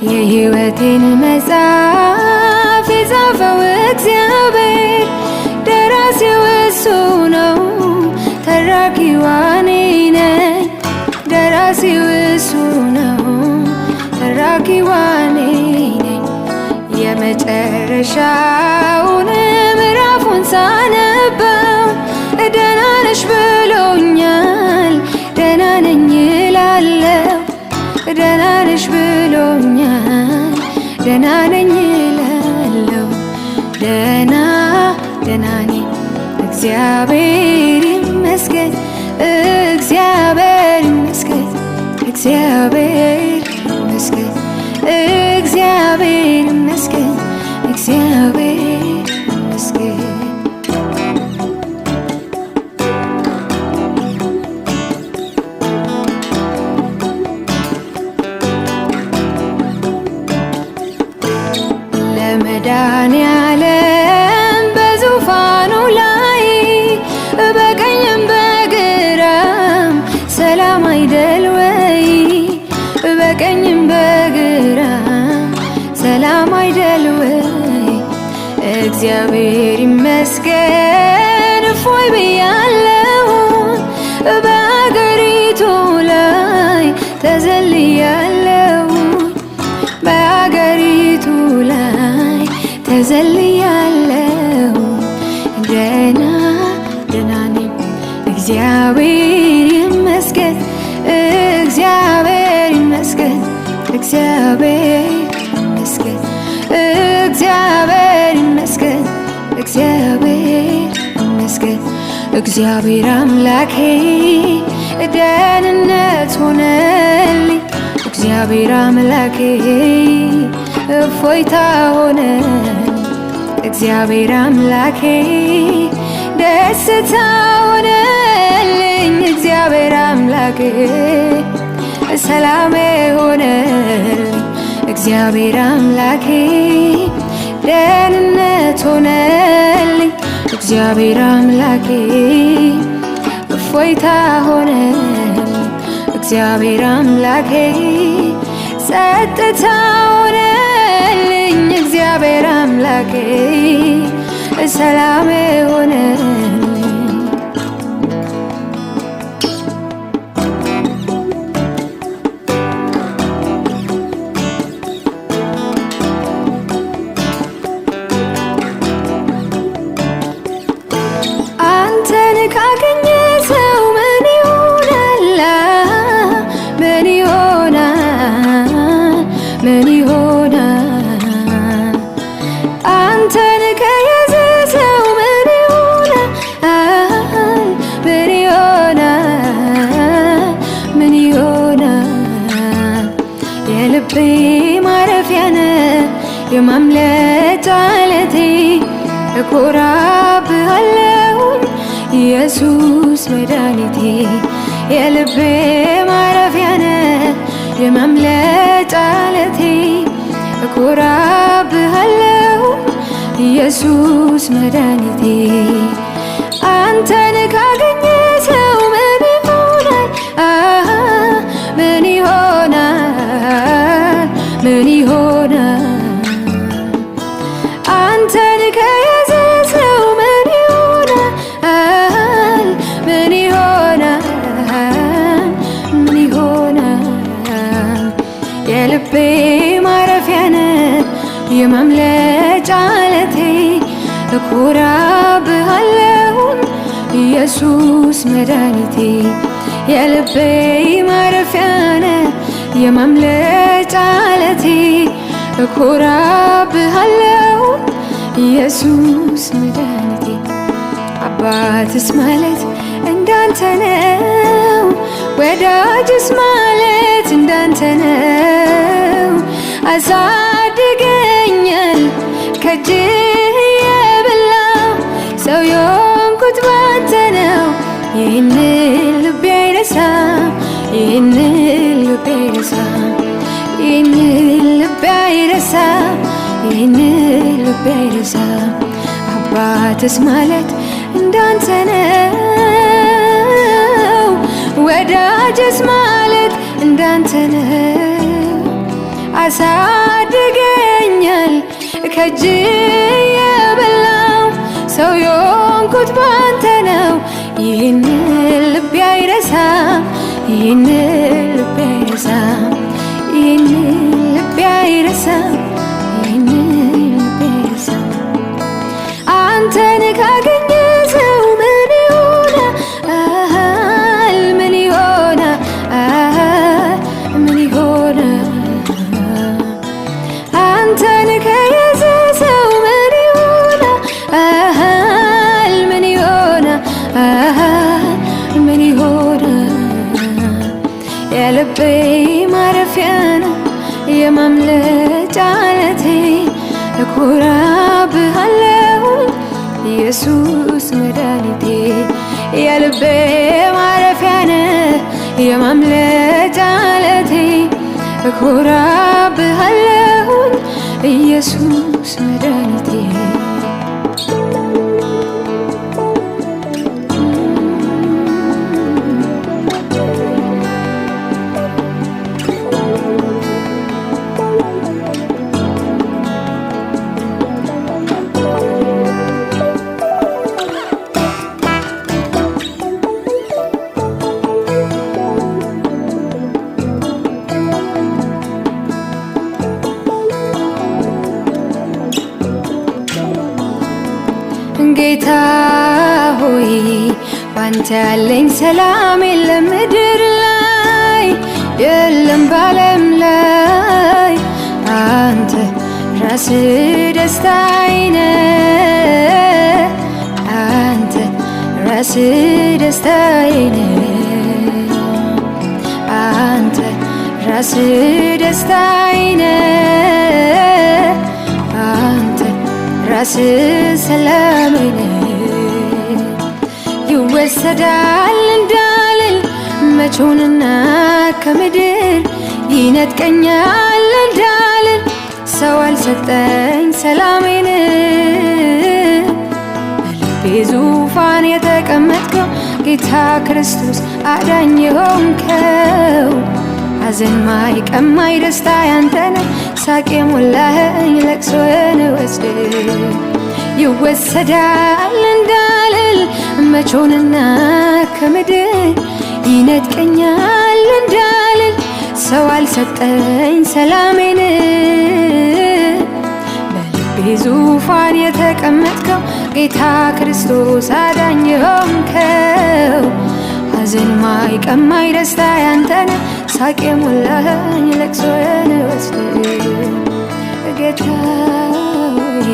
የሕይወቴን መጽሐፍ የጻፈው እግዚአብሔር ደራሲው እሱ ነው፣ ተራኪው እኔ ነኝ። ደራሲው እሱ ነው፣ ተራኪው እኔ ነኝ። የመጨረሻውን ምዕራፉን ሳነበው ደህና ነሽ ብሎኛል፣ ደህና ነኝ እላለሁ። ደህና ነሽ ብሎኛል፣ ደህና ነኝ እላለሁ። ደህና ነኝ እግዚአብሔር ይመስገን፣ እግዚአብሔር ይመስገን፣ እግዚአብሔር ይመስገን፣ እግዚአብሔር ይመስገን፣ እግዚአብሔር ይመስገን። ለመድኃኔዓለም በዙፋኑ ላይ በቀኝም በግራም ሰላም አይደል ወይ? በቀኝም በግራም ሰላም አይደል ወይ? እግዚአብሔር ይመስገን እፎይ ብያለሁ። በአገሪቱ ላይ ተዘልያለሁ፣ በአገሪቱ ላይ ተዘልያለሁ። ደህና ነኝ እግዚአብሔር ይመስገን፣ እግዚአብሔር ይመስገን፣ እግዚአብሔር ይመስገን፣ እግዚአብሔር ይመስገን፣ እግዚአብሔር ይመስገን። እግዚአብሔር አምላኬ ደህንነት ሆነልኝ፣ እግዚአብሔር አምላኬ እፎይታ ሆነልኝ። እግዚአብሔር አምላኬ ደስታ ሆነልኝ፣ እግዚአብሔር አምላኬ ሰላሜ ሆነልኝ። እግዚአብሔር አምላኬ ደህንነት ሆነልኝ፣ እግዚአብሔር አምላኬ እፎይታ ሆነልኝ። እግዚአብሔር አምላኬ ጸጥታ ሆነልኝ፣ እግዚአብሔር አምላኬ ሰላሜ ሆነልኝ። አንተን ካገኘ ሰው ምን ይሆናል? ምን ይሆናል? ምን ይሆናል? አንተን ከያዘ ሰው ምን ይሆናል? ምን ይሆናል? ምን ይሆናል? የልቤ ማረፊያ ነህ፣ የማምለጫ ዓለቴ፣ እኮራብሃለሁ ኢየሱስ መድኃኒቴ። የልቤ ማረፊያ ነህ፣ የማምለጫ ዓለቴ፣ እኮራብሃለሁ ኢየሱስ መድኃኒቴ። አንተን ካገኘ ሰው ምን ይሆናል? ምን ይሆናል? ምን ይሆናል? አንተን ከያዘ ሰው ምን ይሆናል? ምን ይሆናል? ምን ይሆናል? የልቤ ማረፊያ ነህ፣ የማምለጫ ዓለቴ፣ እኮራብሃለሁ ኢየሱስ መድኃኒቴ። የልቤ ማረፊያ ነህ፣ የማምለጫ ዓለቴ፣ እኮራብሃለሁ ኢየሱስ መድኃኒቴ። አባትስ ማለት እንዳንተ ነው፣ ወዳጅስ ማለት እንዳንተ ነው። አሳድገኛል ከእጅህ የበላው ሰው የሆንኩት ባንተ ነው። ይህንን ልቤ አይረሳም፣ ይህንን ልቤ አይረሳም፣ ይህንን ልቤ አይረሳም፣ ይህንን ልቤ አይረሳም። አባትስ ማለት እንዳንተ ነው፣ ወዳጅስ ማለት እንዳንተ ነው። አሳድገኛል ከእጅ የበላው ሰው የሆንኩት ባንተ ነው። ይህንን ልቤ አይረሳም፣ ይህንን ልቤ አይረሳም፣ ይህንን ልቤ አይረሳም፣ ይህንን ልቤ አይረሳም። አንተን ካገኘ ሰው ምን ይሆናል? ምን ይሆናል? ምን ይሆናል? አንተን ከያዘ ሰው ምን ይሆናል? ምን ይሆናል? ምን ይሆናል? የልቤ ማረፊያ ነው የማምለጫ ዓለቴ እኮራብሃለሁ ኢየሱስ መድኃኒቴ። የልቤ ማረፊያ ነህ የማምለጫ ዓለቴ እኮራብሃለሁ ኢየሱስ መድኃኒቴ። ጌታ ሆይ ባንተ ያለኝ ሰላም የለም ምድር ላይ የለም ባለም ላይ አንተ ራስህ ደስታዬ ነህ፣ አንተ ራስህ ደስታዬ ነህ፣ አንተ ራስህ ደስታዬ ነህ፣ አንተ ራስህ ሰላሜ ነህ። ይወሰዳል እንዳልል መቼውንና ከምድር ይነጥቀኛል እንዳልል ሰው አልሰጠኝ ሰላሜን። በልቤ ዙፋን የተቀመጥከው ጌታ ክርስቶስ አዳኝ የሆንከው ሐዘን ማይቀማኝ ደስታ ያንተነ ሳቅ የሞላኸኝ ለቅሶን ወስድ ይወሰዳል እንዳልል መቼውንና ከምድር ይነጥቀኛል እንዳልል ሰው አልሰጠኝ ሰላሜን። በልቤ ዙፋን የተቀመጥከው ጌታ ክርስቶስ አዳኝ የሆንከው ሐዘን ማይቀማኝ ደስታ ያንተነ ሳቅ የሞላኸኝ ለቅሶን ወስድ ጌታ ሆይ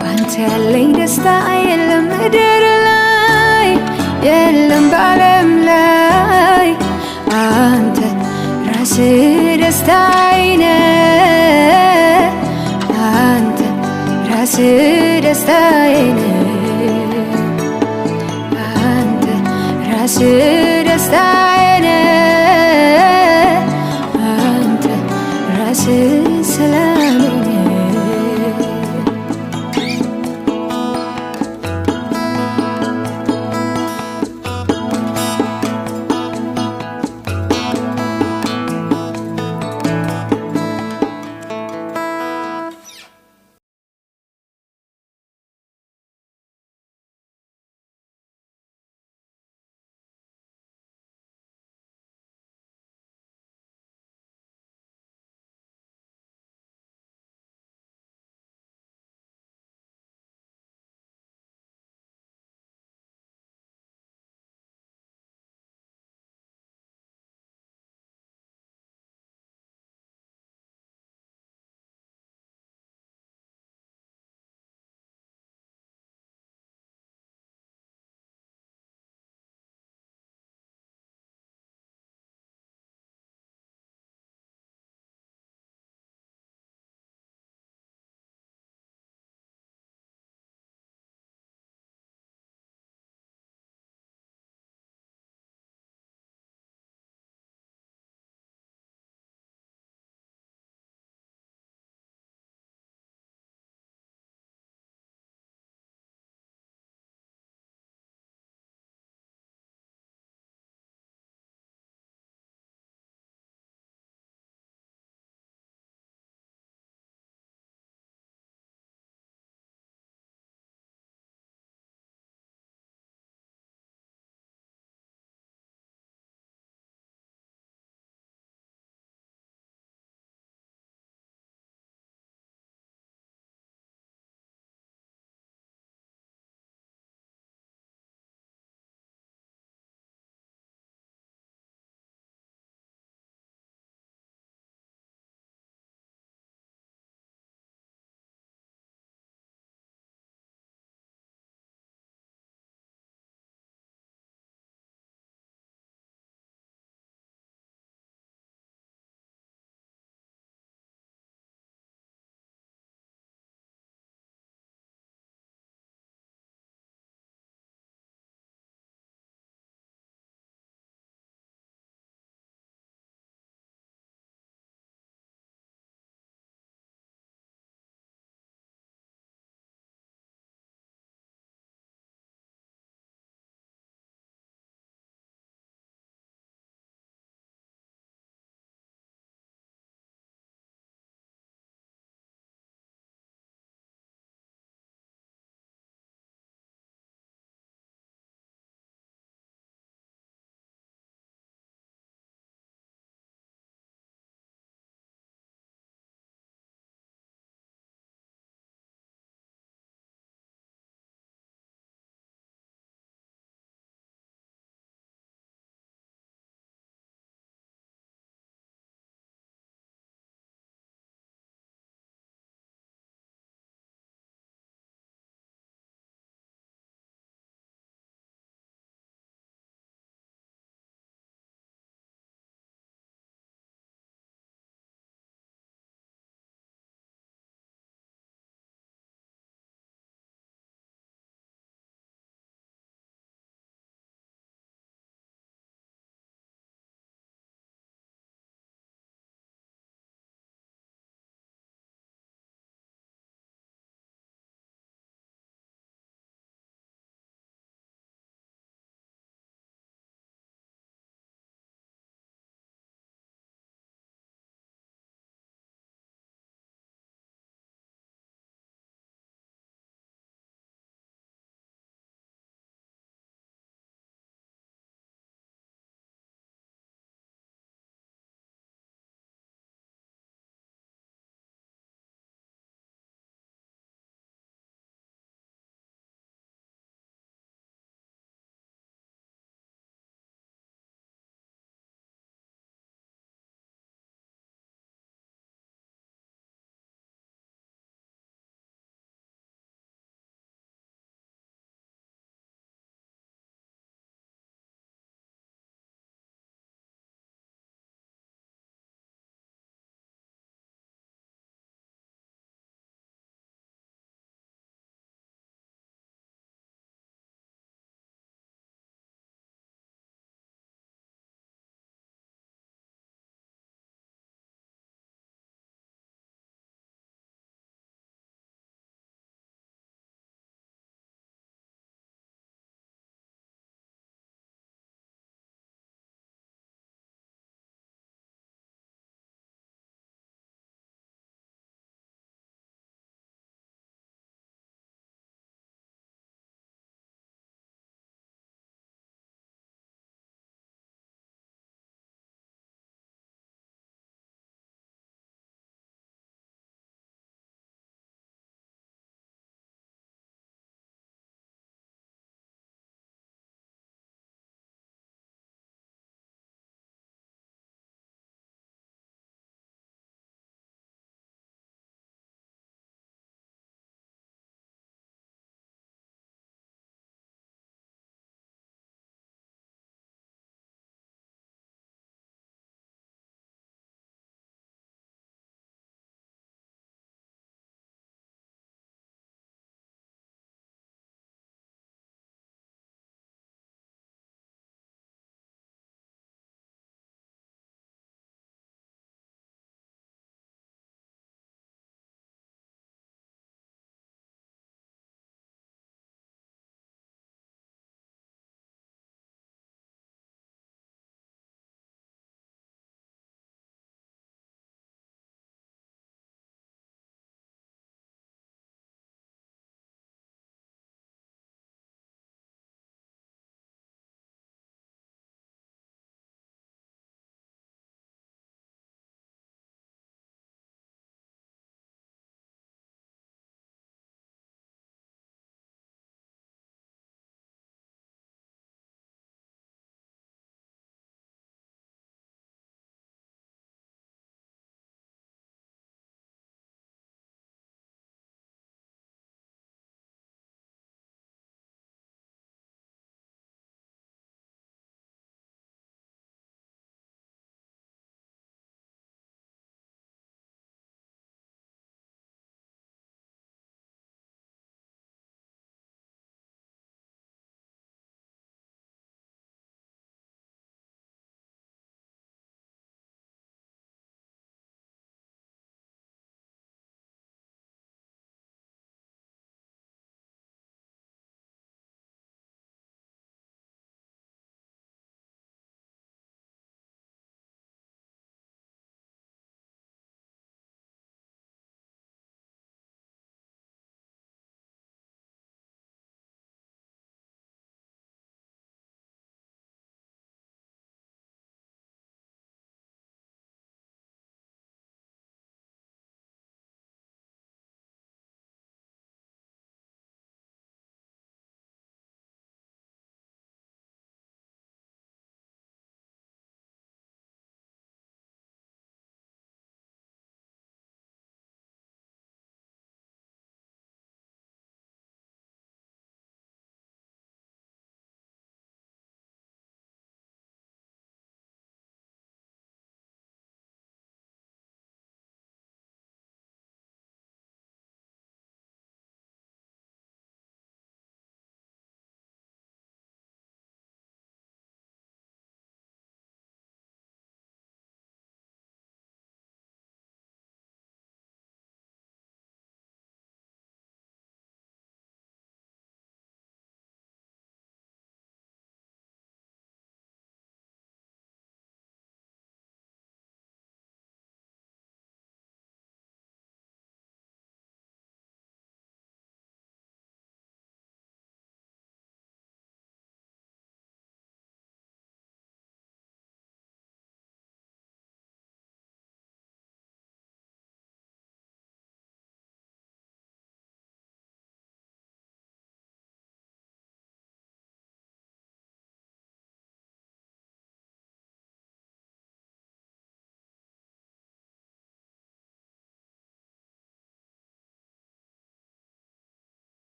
ባንተ ያለኝ ደስታ የለም ምድር ላይ የለም በዓለም ላይ አንተ ራስህ ደስታዬ ነህ፣ አንተ ራስህ ደስታዬ ነህ፣ አንተ ራስህ